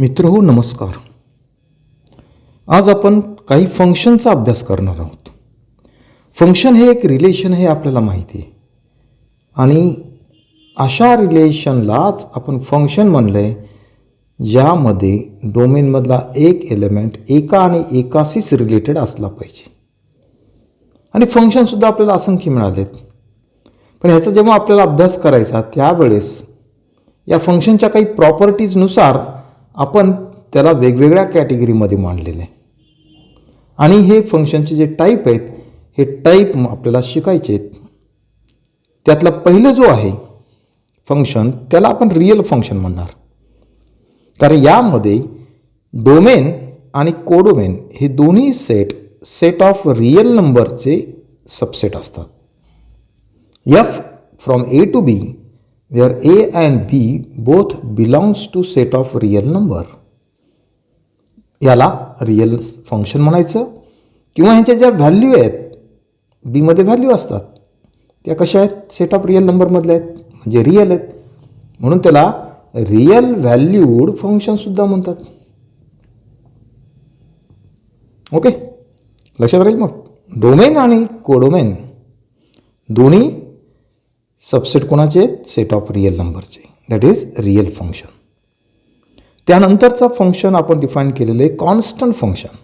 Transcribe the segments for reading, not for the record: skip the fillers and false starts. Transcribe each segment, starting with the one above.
मित्रहो नमस्कार. आज आपण काही फंक्शनचा अभ्यास करणार आहोत. फंक्शन हे एक रिलेशन हे आपल्याला माहिती आहे आणि अशा रिलेशनलाच आपण फंक्शन म्हणलंय ज्यामध्ये डोमेनमधला एक एलिमेंट एका आणि एकाशीच रिलेटेड असला पाहिजे. आणि फंक्शनसुद्धा आपल्याला असंख्य मिळालेत. पण ह्याचा जेव्हा आपल्याला अभ्यास करायचा त्यावेळेस या फंक्शनच्या काही प्रॉपर्टीजनुसार आपण त्याला वेगवेगळ्या कॅटेगरीमध्ये मांडलेले आहे. आणि हे फंक्शनचे जे टाईप आहेत हे टाईप आपल्याला शिकायचे आहेत. त्यातला पहिलं जो आहे फंक्शन त्याला आपण रियल फंक्शन म्हणणार. कारण यामध्ये डोमेन आणि कोडोमेन हे दोन्ही सेट ऑफ रियल नंबरचे सबसेट असतात. F from a to b where a and b both belongs to set of real number याला रियल फंक्शन म्हणायचं. किंवा ह्याच्या ज्या व्हॅल्यू आहेत बीमध्ये व्हॅल्यू असतात त्या कशा आहेत, सेट ऑफ रियल नंबरमधल्या आहेत म्हणजे रियल आहेत, म्हणून त्याला रियल व्हॅल्यूड फंक्शनसुद्धा म्हणतात. ओके, लक्षात राहील. मग डोमेन आणि कोडोमेन दोन्ही सबसेट कोणाचे आहेत, सेट ऑफ रियल नंबरचे, दॅट इज रियल फंक्शन. त्यानंतरचा फंक्शन आपण डिफाईन केलेलं आहे कॉन्स्टंट फंक्शन.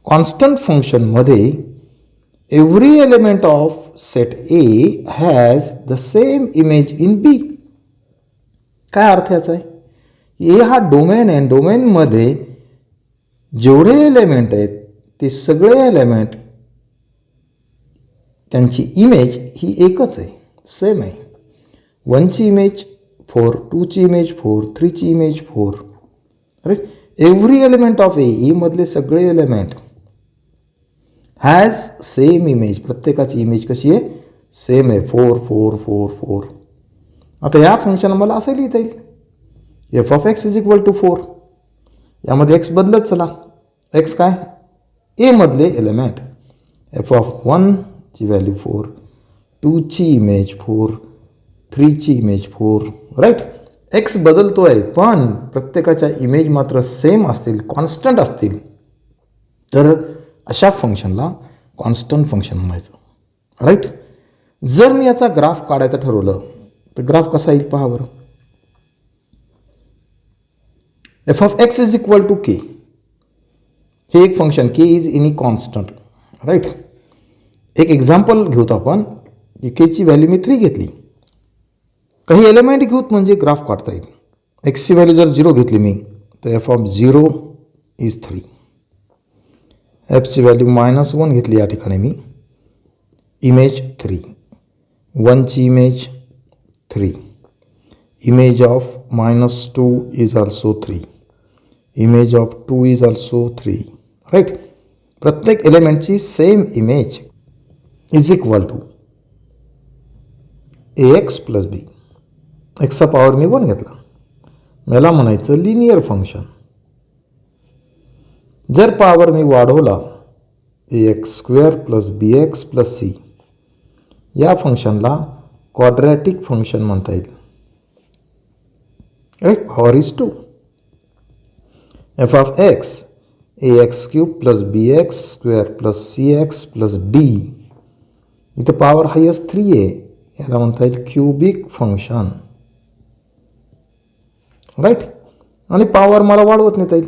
कॉन्स्टंट फंक्शनमध्ये every element of set A has the same image in B. काय अर्थ याचा आहे, ए हा डोमेन आहे, डोमेनमध्ये जेवढे एलिमेंट आहेत ते सगळे एलिमेंट त्यांची इमेज ही एकच आहे, सेम आहे. 1ची इमेज 4, 2ची इमेज 4, 3ची image 4. Right. Every element of A मधले सगळे एलिमेंट हॅज सेम इमेज, प्रत्येकाची इमेज कशी आहे, सेम आहे, 4 4 4 4. आता या फंक्शन मला असं लिहिता येईल f of x is equal to 4. यामध्ये एक्स बदलत चला. एक्स काय, ए मधले एलिमेंट. एफ ऑफ 1 ची व्हॅल्यू 4, 2ची इमेज 4, 3ची इमेज 4. राईट. एक्स बदलतो आहे पण प्रत्येकाच्या इमेज मात्र सेम असतील, कॉन्स्टंट असतील, तर अशा फंक्शनला कॉन्स्टंट फंक्शन म्हणायचं. राईट. जर मी याचा ग्राफ काढायचं ठरवलं तर ग्राफ कसा येईल पहा बरं. F of x is equal to K. हे एक function K is any constant. Right. एक एक्झाम्पल घेऊत आपण. केची व्हॅल्यू मी 3 घेतली. काही एलिमेंट घेऊत म्हणजे ग्राफ काढता येईल. एक्सची व्हॅल्यू जर 0 घेतली मी तर एफ ऑफ 0 इज 3. एफची व्हॅल्यू -1 घेतली या ठिकाणी मी, इमेज 3. 1ची image 3. Image of -2 is also 3. Image of 2 is also 3. Right. प्रत्येक एलिमेंटची same image is equal to ax plus B. एक्सचा पॉवर मी 1 घेतला. मला म्हणायचं लिनियर फंक्शन. जर पॉवर मी वाढवला ax² plus bx plus c, या फंक्शनला क्वाड्रॅटिक फंक्शन म्हणता येईल. Right. Power is 2. F of x ax³ plus bx² plus cx plus d. इथं पॉवर हायस्ट 3 आहे, याला म्हणता येईल क्युबिक फंक्शन. राईट. आणि पॉवर मला वाढवत नेता येईल.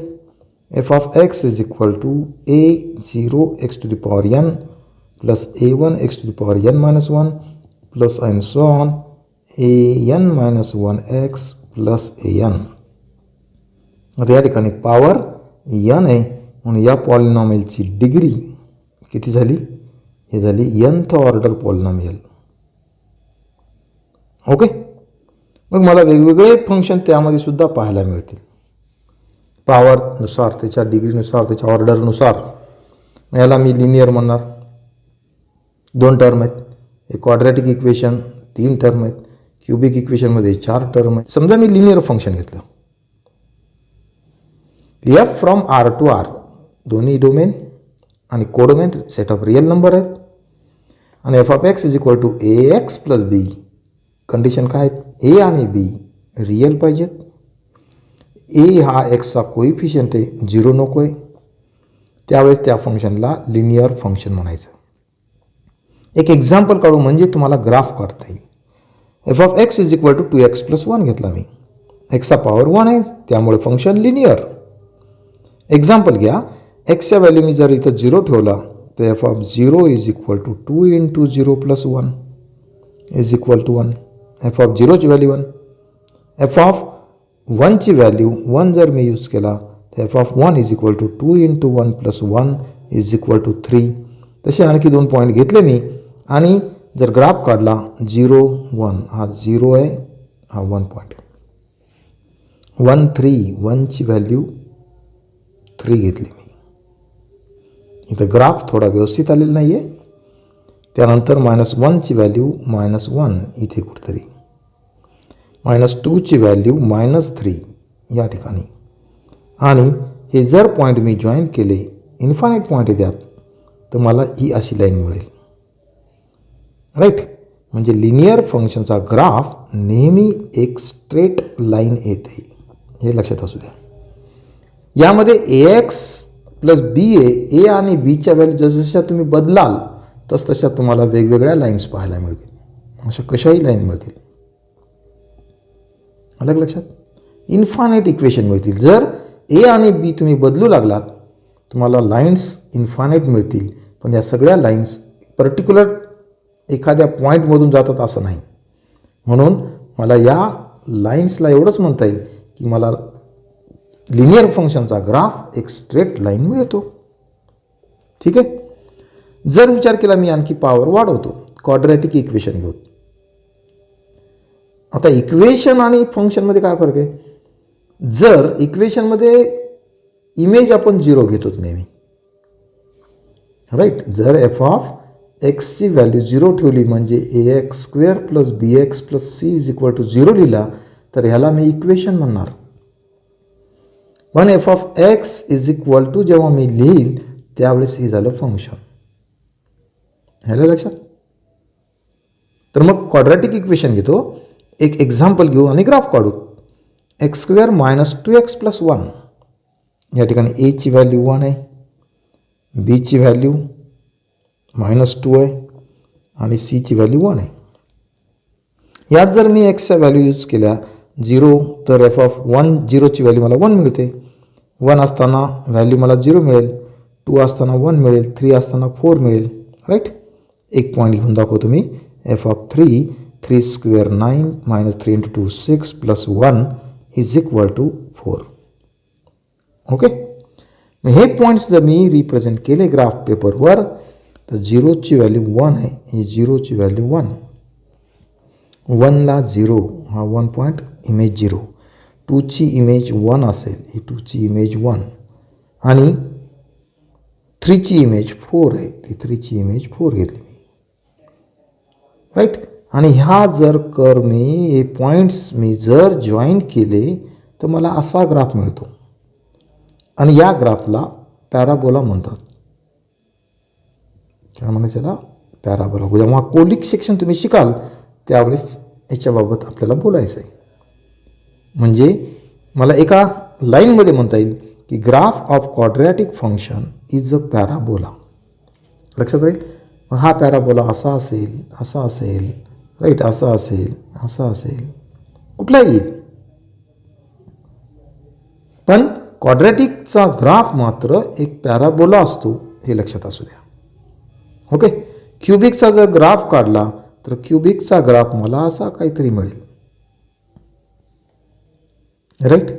F of x is equal to a0 x to the power n plus a1 x to the power n-1 plus and so on an-1x plus an. आता या ठिकाणी पॉवर n आहे म्हणून या पॉलिनॉमियलची डिग्री किती झाली, हे झाली nth ऑर्डर पॉलिनॉमियल. ओके. मग मला वेगवेगळे फंक्शन त्यामध्ये सुद्धा पाहायला मिळतील पॉवरनुसार, त्याच्या डिग्रीनुसार, त्याच्या ऑर्डरनुसार. याला मी लिनियर म्हणणार. 2 टर्म आहेत. एक क्वाड्रॅटिक इक्वेशन 3 टर्म आहेत. क्युबिक इक्वेशनमध्ये 4 टर्म आहेत. समजा मी लिनियर फंक्शन घेतलं. F from R to R, दोन्ही डोमेन आणि codomain set of real number आहेत. आणि f of x is equal to ax plus b. Condition काय आहेत, ए आणि बी रियल पाहिजेत. ए हा एक्सचा कोइफिशियंट आहे, 0 नको आहे, त्यावेळेस त्या फंक्शनला लिनियर फंक्शन म्हणायचं. एक एक्झाम्पल काढू म्हणजे तुम्हाला ग्राफ काढता येईल. F of x is equal to 2x+1 घेतला मी. एक्सचा पॉवर 1 आहे, त्यामुळे फंक्शन लिनियर. एक्झाम्पल घ्या, एक्सच्या व्हॅल्यू मी जर इथं 0 ठेवला तर F of 0 is equal to 2 × 0 + 1 is equal to 1. F of 0ची व्हॅल्यू 1. एफ ऑफ 1ची व्हॅल्यू 1 जर मी यूज केला तर F of 1 is equal to 2 × 1 + 1 is equal to 3. तसे आणखी 2 पॉईंट घेतले मी आणि जर ग्राफ काढला 0 1 हा 0 आहे, हा 1 पॉईंट. 1 3 1ची व्हॅल्यू 3 घेतली मी. इथं ग्राफ थोडा व्यवस्थित आलेला नाही आहे. त्यानंतर -1ची व्हॅल्यू -1 इथे कुठेतरी, -2ची व्हॅल्यू -3 या ठिकाणी. आणि हे जर पॉईंट मी जॉईन केले, इन्फायनाईट पॉईंट आहे त्यात, तर मला ही अशी लाईन मिळेल. राईट. म्हणजे लिनियर फंक्शनचा ग्राफ नेहमी एक स्ट्रेट लाईन येते, हे लक्षात असू द्या. यामध्ये ax + ba, ए आणि बीच्या व्हॅल्यू जसजशा तुम्ही बदलाल तसतशा तुम्हाला वेगवेगळ्या लाईन्स पाहायला मिळतील. अशा कशाही लाईन मिळतील. अलग लक्षात. इन्फायनाईट इक्वेशन मिळतील. जर ए आणि बी तुम्ही बदलू लागलात तुम्हाला लाईन्स इन्फायनाईट मिळतील. पण या सगळ्या लाईन्स पर्टिक्युलर एखाद्या पॉईंटमधून जातात असं नाही. म्हणून मला या लाईन्सला एवढंच म्हणता येईल की मला लिनियर फंक्शनचा ग्राफ एक स्ट्रेट लाईन मिळतो. ठीक आहे. जर विचार केला मी आणखी पॉवर वाढवतो, क्वाड्रॅटिक इक्वेशन घेऊ. आता इक्वेशन आणि फंक्शनमध्ये काय फरक आहे? जर इक्वेशनमध्ये इमेज आपण 0 घेतो नेहमी, राईट. जर एफ ऑफ एक्सची व्हॅल्यू 0 ठेवली म्हणजे ax² + bx + c is equal to 0 लिहिला तर ह्याला मी इक्वेशन म्हणणार. पण f of x is equal to जेव्हा मी लिहील त्यावेळेस हे झालं फंक्शन. ह्याला लक्षात. तर मग क्वाड्रॅटिक इक्वेशन घेतो. एक एक्झाम्पल घेऊ आणि ग्राफ काढू. x² - 2x + 1. या ठिकाणी एची व्हॅल्यू 1 आहे, बीची व्हॅल्यू -2 आहे आणि सीची व्हॅल्यू 1 आहे. यात जर मी एक्सच्या व्हॅल्यू यूज केल्या 0 तर एफ ऑफ 0ची व्हॅल्यू मला 1 मिळते. 1 असताना व्हॅल्यू मला 0 मिळेल, 2 असताना 1 मिळेल, 3 असताना 4 मिळेल. राईट. एक पॉईंट घेऊन दाखवतो मी. F of 3 3² 9 -3 × 2 6 + 1 is equal to 4. Okay. हे पॉईंट्स जर मी रिप्रेझेंट केले ग्राफ पेपरवर तर 0ची व्हॅल्यू 1 आहे, ही 0ची व्हॅल्यू 1. 1ला 0 हा 1 पॉईंट, इमेज 0. 2ची इमेज 1 असेल, ही 2ची इमेज 1 आणि 3ची इमेज 4 आहे, ती 3ची इमेज 4 घेतली मी. राईट. आणि ह्या जर मी हे पॉईंट्स मी जर जॉईन केले तर मला असा ग्राफ मिळतो. आणि या ग्राफला पॅराबोला म्हणतात. काय म्हणायचं त्याला? पॅराबोला. जेव्हा कोलिक सेक्शन तुम्ही शिकाल त्यावेळेस याच्याबाबत आपल्याला बोलायचं आहे. म्हणजे मला एका लाईनमध्ये म्हणता येईल की graph of quadratic function is a parabola. लक्षात राहील. हा पॅराबोला असा असेल, असा असेल, राईट, असा असेल, असा असेल, कुठला येईल. पण क्वाड्रॅटिकचा ग्राफ मात्र एक पॅराबोला असतो, हे लक्षात असू द्या. ओके. क्युबिकचा जर ग्राफ काढला तर क्युबिकचा ग्राफ मला असा काहीतरी मिळेल. राईट.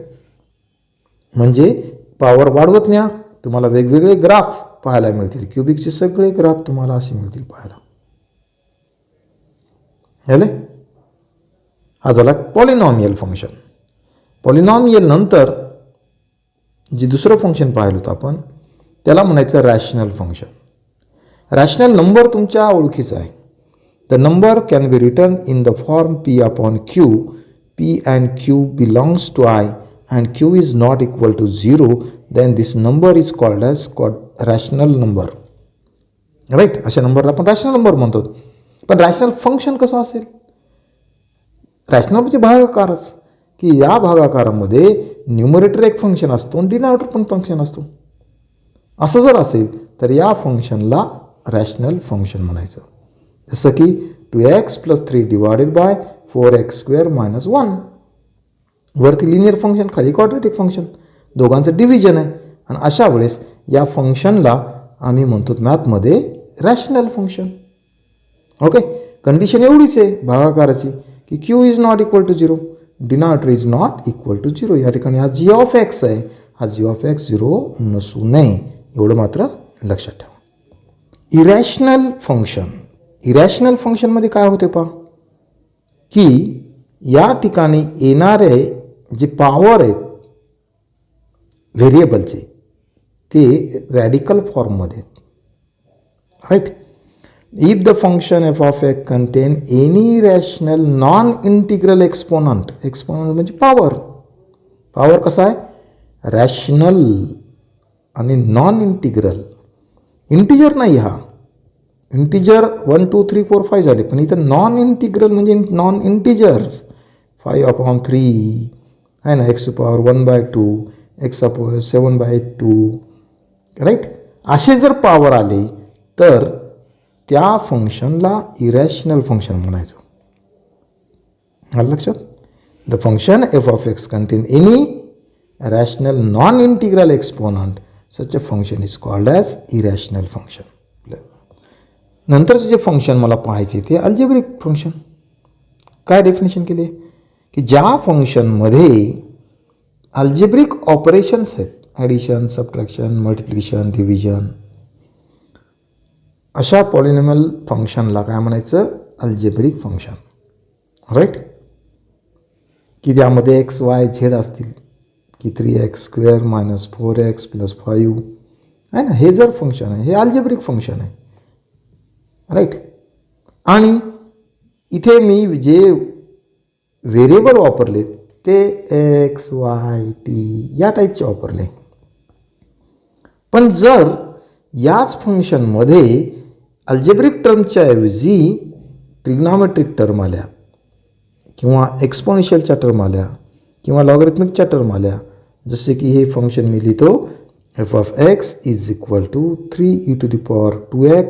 म्हणजे पॉवर वाढवत न्या तुम्हाला वेगवेगळे ग्राफ पाहायला मिळतील. क्युबिकचे सगळे ग्राफ तुम्हाला असे मिळतील पाहायला. हेले. हा झाला पॉलिनॉमियल फंक्शन. पॉलिनॉमियल नंतर जे दुसरं फंक्शन पाहिलं होतं आपण त्याला म्हणायचं रॅशनल फंक्शन. रॅशनल नंबर तुमच्या ओळखीचा आहे. The number can be return in the form p/q. p and q belongs to I and q is not equal to 0, then this number is called as rational number. Right. अशा नंबरला आपण rational number म्हणतो. पण rational function कसं असेल? Rational म्हणजे भागाकारच. की या भागाकारामध्ये न्यूमरेटर एक फंक्शन असतो आणि डिनॉमिनेटर पण फंक्शन असतो. असं जर असेल तर या फंक्शनला रॅशनल फंक्शन म्हणायचं. जसं की 2x + 3 डिवायडेड बाय 4x² - 1. वरती लिनियर फंक्शन, खाली क्वाड्रेटिक फंक्शन, दोघांचं डिव्हिजन आहे. आणि अशा वेळेस या फंक्शनला आम्ही म्हणतो मॅथमध्ये रॅशनल फंक्शन. ओके, कंडिशन एवढीच आहे भागाकाराची की q is not equal to 0, denominator is not equal to 0. या ठिकाणी हा g ऑफ x आहे, हा g ऑफ x 0 नसू नये, एवढं मात्र लक्षात ठेवा. इरॅशनल फंक्शन, इरॅशनल फंक्शनमध्ये काय होते पहा की या ठिकाणी येणारे जे पॉवर आहेत व्हेरिएबलचे ते रॅडिकल फॉर्ममध्ये आहेत. Right. If the function f of x contain any rational non integral exponent, exponent म्हणजे पॉवर, पॉवर कसा आहे, रॅशनल आणि नॉन इंटिग्रल. इंटिजर नाही, हा इंटिजर 1 2 3 4 5 झाले, पण इथं नॉन इंटिग्रल म्हणजे नॉन इंटिजर्स 5/3 आहे ना, x⁴ 1/2, x⁴ 7/2. राईट. असे जर पॉवर आले तर त्या फंक्शनला इरॅशनल फंक्शन म्हणायचं. आलं लक्षात. The function f of x contain any rational non integral exponent, such a function is called as irrational function. नंतरचं जे फंक्शन मला पाहायचे ते अल्जेब्रिक फंक्शन. काय डेफिनेशन केले की ज्या फंक्शनमध्ये अल्जेब्रिक ऑपरेशन्स आहेत, ॲडिशन, सबट्रॅक्शन, मल्टिप्लिकेशन, डिव्हिजन, अशा पॉलिनॉमियल फंक्शनला काय म्हणायचं, अल्जेब्रिक फंक्शन. राईट. की त्यामध्ये x y z असतील की 3x² - 4x + 5 आहे ना, हे जर फंक्शन आहे हे अल्जेब्रिक फंक्शन आहे. राईट. आणि इथे मी जे व्हेरिएबल वापरले ते x y t या टाईपचे वापरले. पण जर याच फंक्शनमध्ये अल्जेब्रिक टर्मच्या ऐवजी ट्रिग्नॉमेट्रिक टर्म आल्या किंवा एक्सपोनेन्शियलच्या टर्म आल्या किंवा लॉगरिथमिकच्या टर्म आल्या, जसे की हे फंक्शन मी लिहितो f of x is equal to 3e⁻²x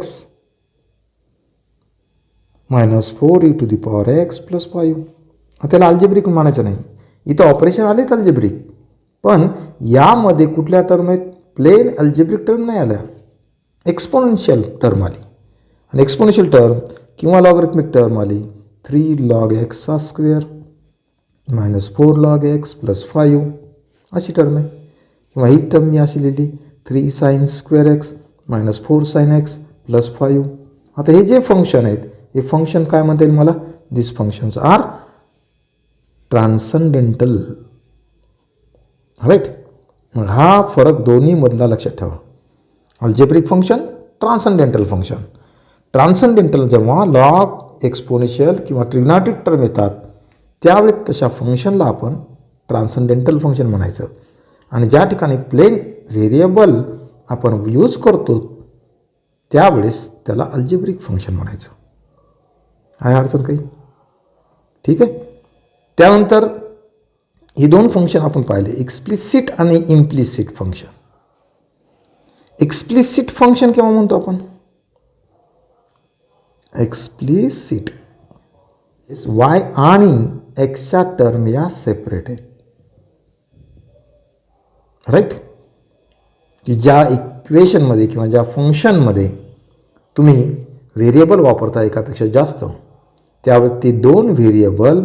- 4e⁻x + 5. त्याला अल्जेब्रिक म्हणायचं नाही, इथं ऑपरेशन आलेत अल्जेब्रिक, पण यामध्ये कुठल्या टर्म आहेत, प्लेन अल्जेब्रिक टर्म नाही आल्या, एक्सपोनेन्शियल टर्म आली. आणि एक्सपोनेन्शियल टर्म किंवा लॉगरिथमिक टर्म आली 3 log x² - 4 log x + 5 अशी टर्म आहे. किंवा ही टर्म मी अशी लिहिली 3 sin²x - 4 sin x + 5. आता हे जे फंक्शन आहेत हे फंक्शन काय म्हणता येईल मला, दिस फंक्शन्स आर ट्रान्संडेंटल. राईट. मग हा फरक दोन्ही मधला लक्षात ठेवा, अल्जेब्रिक फंक्शन, ट्रान्संडेंटल फंक्शन. ट्रान्संडेंटल जेव्हा लॉग, एक्सपोनेन्शियल किंवा ट्रिग्नॉमेट्रिक टर्म येतात त्यावेळी तशा फंक्शनला आपण ट्रान्संडेंटल फंक्शन म्हणायचं. आणि ज्या ठिकाणी प्लेन व्हेरिएबल आपण यूज करतो त्यावेळेस त्याला अल्जेब्रिक फंक्शन म्हणायचं. आहे अडचण काही? ठीक आहे. त्यानंतर ही दोन फंक्शन आपण पाहिले, एक्सप्लिसिट आणि इम्प्लिसिट फंक्शन. एक्सप्लिसिट फंक्शन केव्हा म्हणतो आपण, एक्सप्लिसिट y आणि xच्या टर्म या सेपरेट आहेत. राईट. की ज्या इक्वेशनमध्ये किंवा ज्या फंक्शनमध्ये तुम्ही व्हेरिएबल वापरता एकापेक्षा जास्त, त्यावेळी ते दोन व्हेरिएबल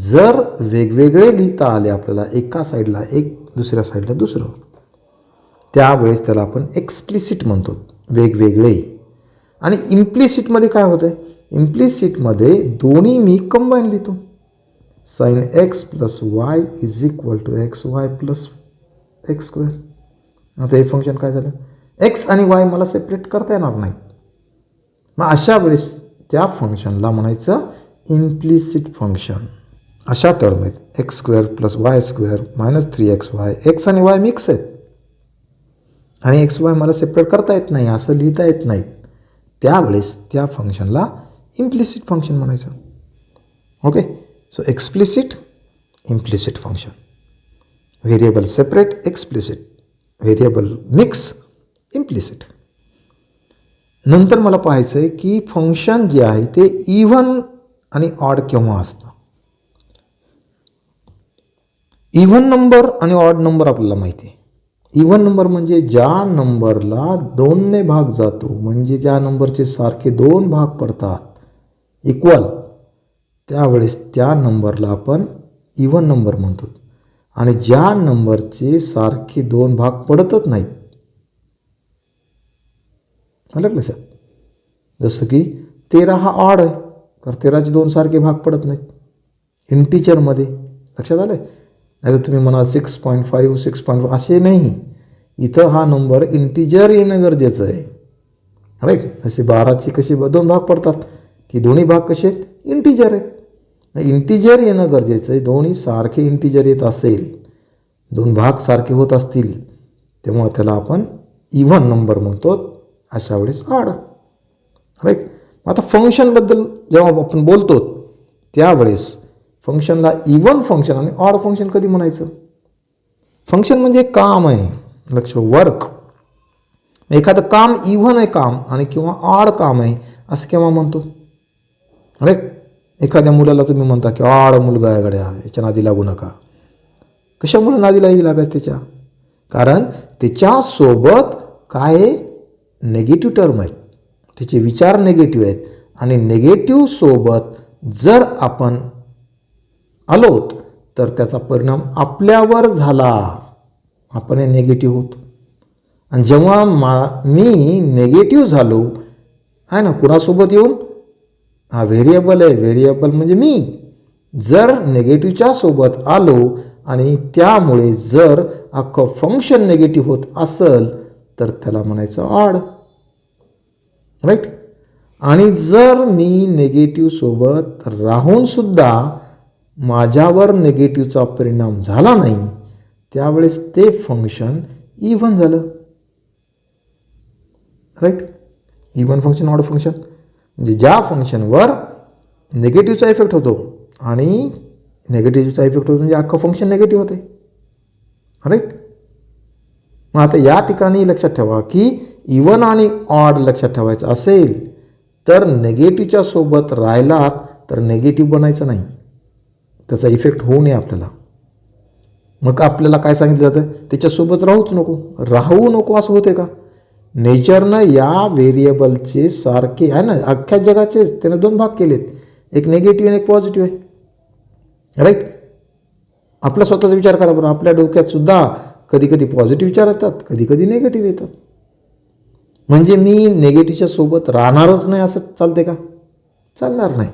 जर वेगवेगळे लिहिता आले आपल्याला, एका साईडला एक दुसऱ्या साईडला दुसरं, त्यावेळेस त्याला आपण एक्सप्लिसिट म्हणतो, वेगवेगळे. आणि इम्प्लिसिटमध्ये काय होतं, इम्प्लिसिटमध्ये दोन्ही मी कंबाईन लिहितो, sin x + y is equal to xy + x². आता हे फंक्शन काय झालं, x आणि y मला सेपरेट करता येणार नाहीत. मग अशा वेळेस त्या फंक्शनला म्हणायचं इम्प्लिसिट फंक्शन. अशा टर्म आहेत x² + y² - 3xy. x आणि y मिक्स आहेत आणि xy मला सेपरेट करता येत नाही, असं लिहिता येत नाहीत, त्यावेळेस त्या फंक्शनला इम्प्लिसिट फंक्शन म्हणायचं. Okay. So explicit implicit function. Variable separate explicit, variable mix implicit. नंतर मला पाहायचं आहे की फंक्शन जे आहे ते इव्हन आणि ऑड केव्हा असतं. इव्हन नंबर आणि ऑड नंबर आपल्याला माहिती आहे. इव्हन नंबर म्हणजे ज्या नंबरला 2ने भाग जातो, म्हणजे ज्या नंबरचे सारखे 2 भाग पडतात इक्वल, त्यावेळेस त्या नंबरला आपण इव्हन नंबर म्हणतो. आणि ज्या नंबरचे सारखे 2 भाग पडतच नाहीत, आलं लक्षात. जसं की 13 हा ऑड आहे, कारण 13चे 2 सारखे भाग पडत नाहीत इंटिजरमध्ये. लक्षात आलं. नाही तर तुम्ही म्हणा 6.5 6.5 असे नाही. इथं हा नंबर इंटिजर येणं गरजेचं आहे, राईट. जसे 12चे कसे 2 भाग पडतात की दोन्ही भाग कसे आहेत, इंटिजर आहेत. इंटिजर येणं गरजेचं आहे. दोन्ही सारखे इंटिजर येत असेल, 2 भाग सारखे होत असतील, तेव्हा त्याला आपण इव्हन नंबर म्हणतो. अशा वेळेस ऑड, राईट. आता फंक्शनबद्दल जेव्हा आपण बोलतो त्यावेळेस फंक्शनला इव्हन फंक्शन आणि ऑड फंक्शन कधी म्हणायचं. फंक्शन म्हणजे काम आहे, लक्ष, वर्क. एखादं काम इव्हन आहे काम आणि किंवा ऑड काम आहे असं केव्हा म्हणतो, राईट. एखाद्या मुलाला तुम्ही म्हणता की ऑड मुलगा आहे गड्या, याच्या नादी लागू नका. कशामुळे नादी लागायचं त्याच्या, कारण त्याच्यासोबत काय नेगेटिव्ह टर्म आहेत, त्याचे विचार नेगेटिव्ह आहेत. आणि नेगेटिव्ह सोबत जर आपण आलोत तर त्याचा परिणाम आपल्यावर झाला, आपण हे नेगेटिव्ह होतो. आणि जेव्हा मी नेगेटिव्ह झालो आहे ना, कुणासोबत येऊन, हा व्हेरिएबल आहे, व्हेरिएबल म्हणजे मी, जर नेगेटिव्हच्या सोबत आलो आणि त्यामुळे जर अख्खं फंक्शन नेगेटिव्ह होत असेल तर त्याला म्हणायचं ऑड, राईट. आणि जर मी नेगेटिव्ह सोबत राहून सुद्धा माझ्यावर नेगेटिव्हचा परिणाम झाला नाही, त्यावेळेस ते फंक्शन इव्हन झालं, right. Even function, odd function म्हणजे ज्या फंक्शनवर नेगेटिव्हचा इफेक्ट होतो आणि नेगेटिव्हचा इफेक्ट होतो म्हणजे अख्खं फंक्शन नेगेटिव्ह होते, राईट. मग आता या ठिकाणी लक्षात ठेवा की इव्हन आणि ऑड लक्षात ठेवायचं असेल तर नेगेटिव्हच्या सोबत राहिलात तर नेगेटिव्ह बनायचं नाही, त्याचा इफेक्ट होऊ नये आपल्याला. मग आपल्याला काय सांगितलं जातं, त्याच्यासोबत राहू नको असं होते का. नेचरनं या व्हेरिएबलचे सारखे आहे ना, अख्ख्या जगाचे त्यानं 2 भाग केलेत, एक नेगेटिव्ह आणि एक पॉझिटिव्ह आहे, राईट. आपला स्वतःचा विचार करा बरं. आपल्या डोक्यात सुद्धा कधी कधी पॉझिटिव्ह विचार येतात, कधी कधी नेगेटिव्ह येतात. म्हणजे मी नेगेटिव्हच्या सोबत राहणारच नाही असं चालते का, चालणार नाही,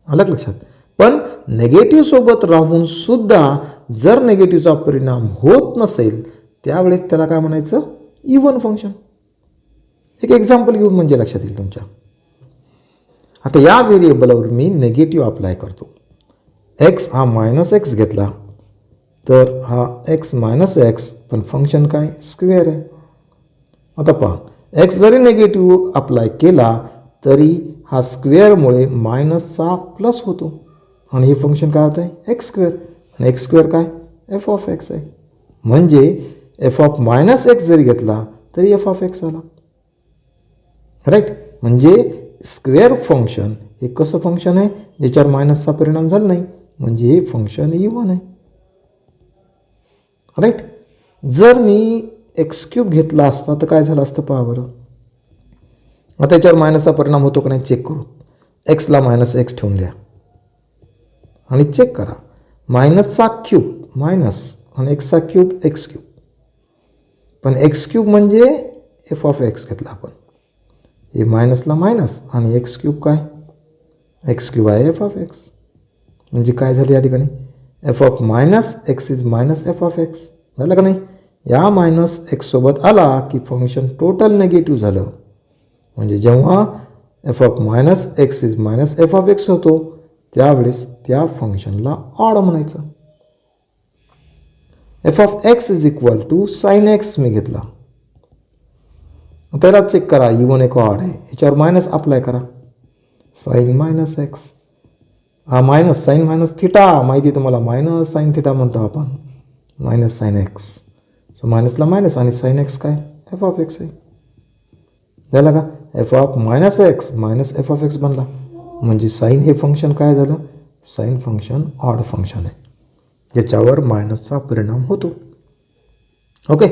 आलं लक्षात. पण नेगेटिव्ह सोबत राहून सुद्धा जर नेगेटिव्हचा परिणाम होत नसेल त्यावेळेस त्याला काय म्हणायचं, इव्हन फंक्शन. एक एक्झाम्पल घेऊन म्हणजे लक्षात येईल तुमच्या. आता या व्हेरिएबलवर मी नेगेटिव्ह अप्लाय करतो. एक्स हा -x घेतला तर हा x -x, पण फंक्शन काय स्क्वेअर आहे. आता पहा, एक्स जरी नेगेटिव्ह अप्लाय केला तरी हा स्क्वेअरमुळे मायनसचा प्लस होतो आणि हे फंक्शन काय होतं आहे, एक्स स्क्वेअर. आणि एक्स स्क्वेअर काय, एफ ऑफ एक्स आहे. म्हणजे एफ ऑफ -x जरी घेतला तरी एफ ऑफ एक्स आला, राईट. म्हणजे स्क्वेअर फंक्शन हे कसं फंक्शन आहे, ज्याच्यावर मायनसचा परिणाम झाला नाही, म्हणजे हे फंक्शन इव्हन आहे, राईट. जर मी x³ घेतला असता तर काय झालं असतं पहा बरं. आता याच्यावर मायनसचा परिणाम होतो का नाही चेक करू. एक्सला -x ठेवून द्या आणि चेक करा. मायनसचा क्यूब मायनस आणि एक्सचा क्यूब x³. पण x³ म्हणजे एफ ऑफ एक्स घेतला आपण, हे मायनसला मायनस आणि x³ काय, x³ आहे एफ ऑफ एक्स. म्हणजे काय झालं या ठिकाणी, F of -x is minus F of x झालं का नाही. या -x सोबत आला की फंक्शन टोटल नेगेटिव्ह झालं. म्हणजे जेव्हा F of -x is minus F of X होतो त्यावेळेस त्या फंक्शनला ऑड म्हणायचं. F of x is equal to sine X मी घेतला, त्याला चेक करा इव्हन एक ऑड आहे, याच्यावर मायनस अप्लाय करा, साइन -x हा मायनस साईन मायनस थिटा माहिती आहे तुम्हाला, मायनस साईन थिटा म्हणतो आपण, मायनस साईन एक्स. सो मायनसला मायनस आणि साईन एक्स काय एफ ऑफ एक्स आहे. झालं का, F of minus x minus F of x बनला. म्हणजे साईन हे फंक्शन काय झालं, साईन फंक्शन ऑड फंक्शन आहे, याच्यावर मायनसचा परिणाम होतो. ओके.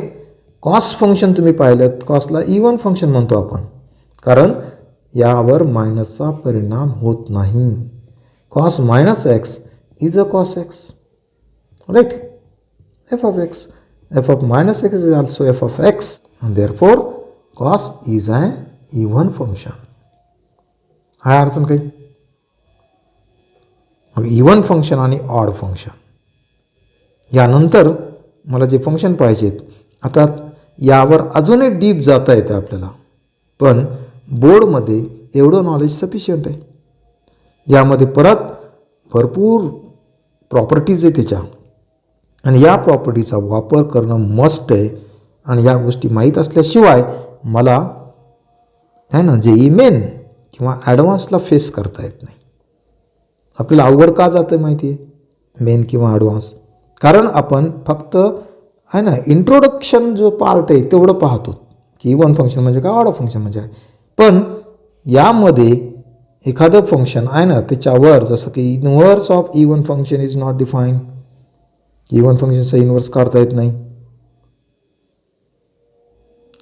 कॉस फंक्शन तुम्ही पाहिलं, कॉसला इवन फंक्शन म्हणतो आपण, कारण यावर मायनसचा परिणाम होत नाही. Cos minus x is a cos x, right. F of x, f of minus x is also f of x, and therefore cos is an even function. हाय अडचण काही. मग इवन फंक्शन आणि ऑड फंक्शन, यानंतर मला जे function पाहिजेत, आता यावर अजूनही डीप जाता येतं आपल्याला, पण बोर्डमध्ये एवढं नॉलेज सफिशियंट आहे. यामध्ये परत भरपूर प्रॉपर्टीज आहे त्याच्या, आणि या प्रॉपर्टीचा वापर करणं मस्ट आहे. आणि या गोष्टी माहीत असल्याशिवाय मला आहे ना जे मेन किंवा ॲडव्हान्सला फेस करता येत नाही. आपल्याला अवघड का जातं माहिती आहे, मेन किंवा ॲडव्हान्स, कारण आपण फक्त आहे ना इंट्रोडक्शन जो पार्ट आहे तेवढं पाहतो की इवन फंक्शन म्हणजे काय, ऑड फंक्शन म्हणजे काय. पण यामध्ये एखादं फंक्शन आहे ना त्याच्यावर, जसं की inverse of even function is not define, even फंक्शनचा इनव्हर्स काढता येत नाही.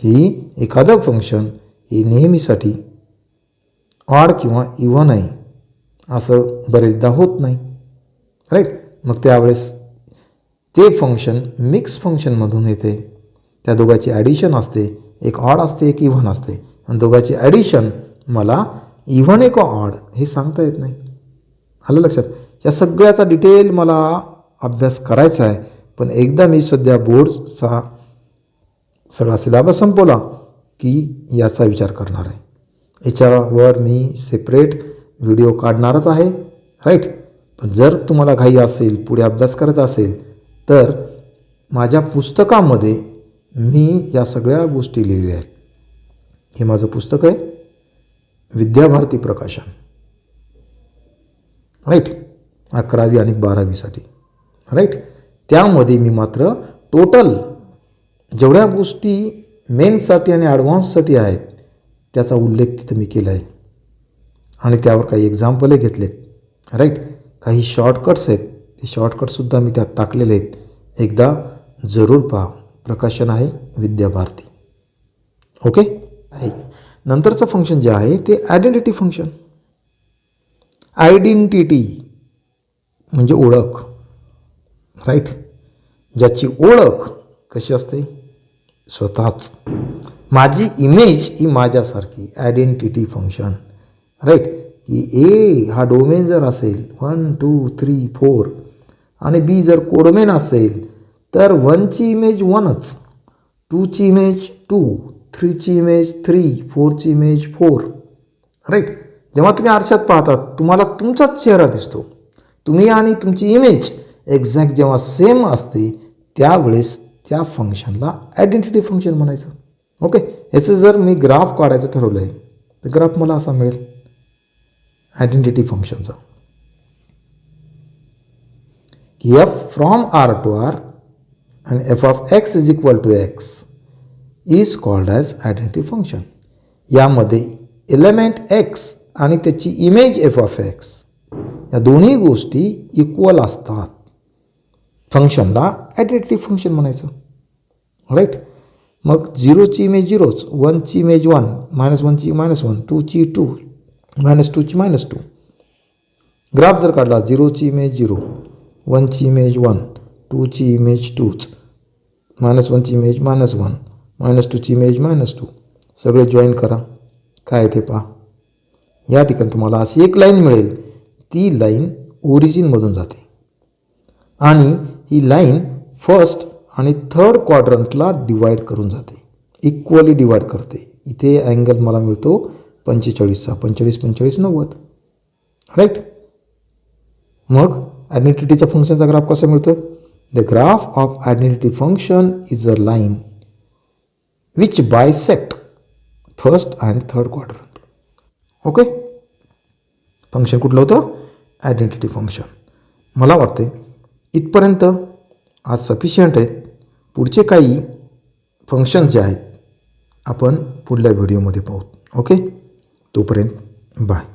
की एखादं फंक्शन हे नेहमीसाठी ऑड किंवा इवन आहे असं बरेचदा होत नाही, राईट. मग त्यावेळेस ते फंक्शन मिक्स फंक्शनमधून येते. त्या दोघांची ॲडिशन असते, एक ऑड असते एक इव्हन असते, आणि दोघांची ॲडिशन मला इव्हन आहे का ऑड हे सांगता येत नाही. आलं लक्षात. या सगळ्याचा डिटेल मला अभ्यास करायचा आहे, पण एकदा मी सध्या बोर्डचा सगळा सिलेबस संपवला की याचा विचार करणार आहे. याच्यावर मी सेपरेट व्हिडिओ काढणारच आहे, राईट. पण जर तुम्हाला घाई असेल, पुढे अभ्यास करायचा असेल, तर माझ्या पुस्तकामध्ये मी या सगळ्या गोष्टी लिहिल्या आहेत. हे माझं पुस्तक आहे, विद्याभारती प्रकाशन, राईट, 11वी आणि 12वीसाठी, राईट. त्यामध्ये मी मात्र टोटल जेवढ्या गोष्टी मेन्ससाठी आणि ॲडव्हान्ससाठी आहेत त्याचा उल्लेख तिथं मी केला आहे, आणि त्यावर काही एक्झाम्पलही घेतलेत, राईट. काही शॉर्टकट्स आहेत, ते शॉर्टकट्ससुद्धा मी त्यात टाकलेले आहेत. एकदा जरूर पहा. प्रकाशन आहे विद्याभारती. ओके. आहे नंतरचं फंक्शन जे आहे ते आयडेंटिटी फंक्शन. आयडेंटिटी म्हणजे ओळख, राईट. ज्याची ओळख कशी असते, स्वतःच. माझी इमेज ही माझ्यासारखी, आयडेंटिटी फंक्शन, राईट. की ए हा डोमेन जर असेल 1 2 3 4 आणि बी जर कोडोमेन असेल तर 1ची इमेज 1च, 2ची इमेज 2, 3ची इमेज 3, 4ची इमेज 4, राईट. जेव्हा तुम्ही आरशात पाहतात तुम्हाला तुमचाच चेहरा दिसतो. तुम्ही आणि तुमची इमेज एक्झॅक्ट जेव्हा सेम असते त्यावेळेस त्या फंक्शनला आयडेंटिटी फंक्शन म्हणायचं. ओके. याचं जर मी ग्राफ काढायचं ठरवलं आहे तर ग्राफ मला असा मिळेल आयडेंटिटी फंक्शनचा, की f from R to R and f of x is equal to x is called as identity function. यामध्ये एलिमेंट x आणि त्याची इमेज f of x या दोन्ही गोष्टी इक्वल असतात. फंक्शनला आयडेंटिटी फंक्शन म्हणायचं, राईट. मग 0ची इमेज 0च, 1ची इमेज 1, -1ची -1, 2ची 2, -2ची -2. ग्राफ जर काढला 0ची इमेज 0, 1ची इमेज 1, 2ची इमेज 2च, -1ची इमेज -1, -2ची इमेज -2, सगळे जॉईन करा, काय ते पहा. या ठिकाणी तुम्हाला अशी एक लाईन मिळेल. ती लाईन ओरिजिनमधून जाते आणि ही लाईन फर्स्ट आणि थर्ड क्वाड्रंटला डिवाईड करून जाते, इक्वली डिवाईड करते. इथे अँगल मला मिळतो 45चा, 45 45 90, राईट. मग आयडेंटिटीच्या फंक्शनचा ग्राफ कसा मिळतो? The graph of identity function is a line which bisect first and third quadrant. Okay. Function कुठलं होतं? Identity function. मला वाटते इथपर्यंत आज सफिशियंट आहेत. पुढचे काही फंक्शन जे आहेत आपण पुढल्या व्हिडिओमध्ये पाहू. ओके, तोपर्यंत बाय.